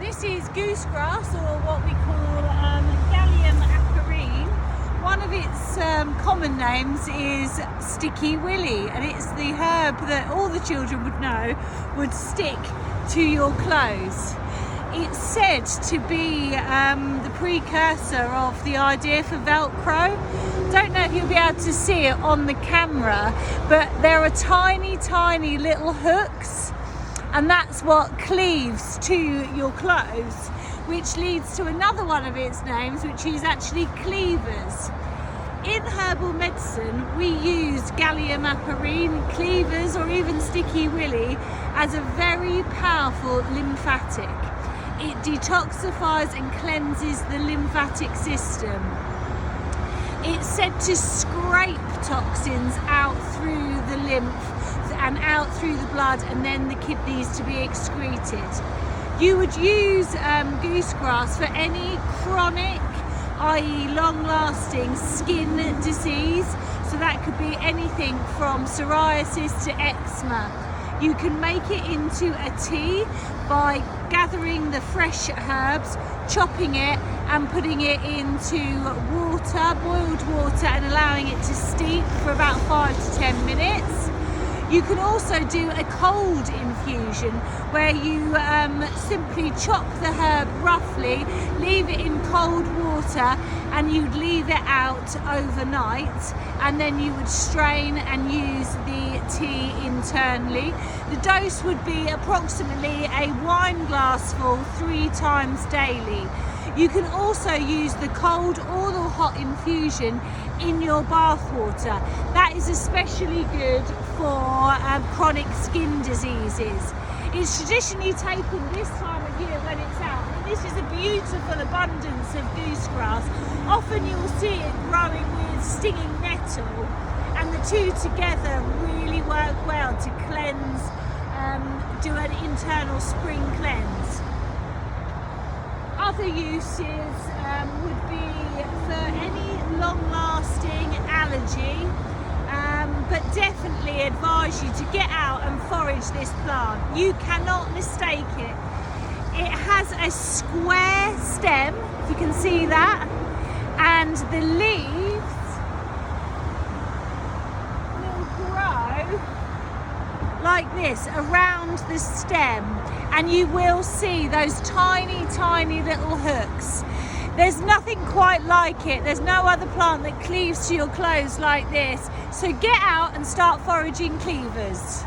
This is goose grass, or what we call Galium aperine. One of its common names is sticky willy, and it's the herb that all the children would know would stick to your clothes. It's said to be the precursor of the idea for Velcro. Don't know if you'll be able to see it on the camera, but there are tiny little hooks, and that's what cleaves to your clothes, which leads to another one of its names, which is actually cleavers. In herbal medicine, we use Galium aperine, cleavers, or even sticky willy as a very powerful lymphatic. It detoxifies and cleanses the lymphatic system. It's said to scrape toxins out through the lymph and out through the blood, and then the kidneys to be excreted. You would use goose grass for any chronic, i.e. long-lasting skin disease. So that could be anything from psoriasis to eczema. You can make it into a tea by gathering the fresh herbs, chopping it and putting it into water, boiled water, and allowing it to steep for about 5 to 10 minutes. You can also do a cold infusion where you simply chop the herb roughly, leave it in cold water, and you'd leave it out overnight, and then you would strain and use the tea internally. The dose would be approximately a wine glassful 3 times daily. You can also use the cold or the hot infusion in your bath water. That is especially good for chronic skin diseases. It's traditionally taken this time of year when it's out. And this is a beautiful abundance of goose grass. Often you'll see it growing with stinging nettle, and the two together really work well to cleanse, do an internal spring cleanse. Other uses would be for any long-lasting allergy, but definitely advise you to get out and forage this plant. You cannot mistake it. It has a square stem, if you can see that, and the leaves will grow like this around the stem, and you will see those tiny little hooks. There's nothing quite like it. There's no other plant that cleaves to your clothes like this. So get out and start foraging cleavers.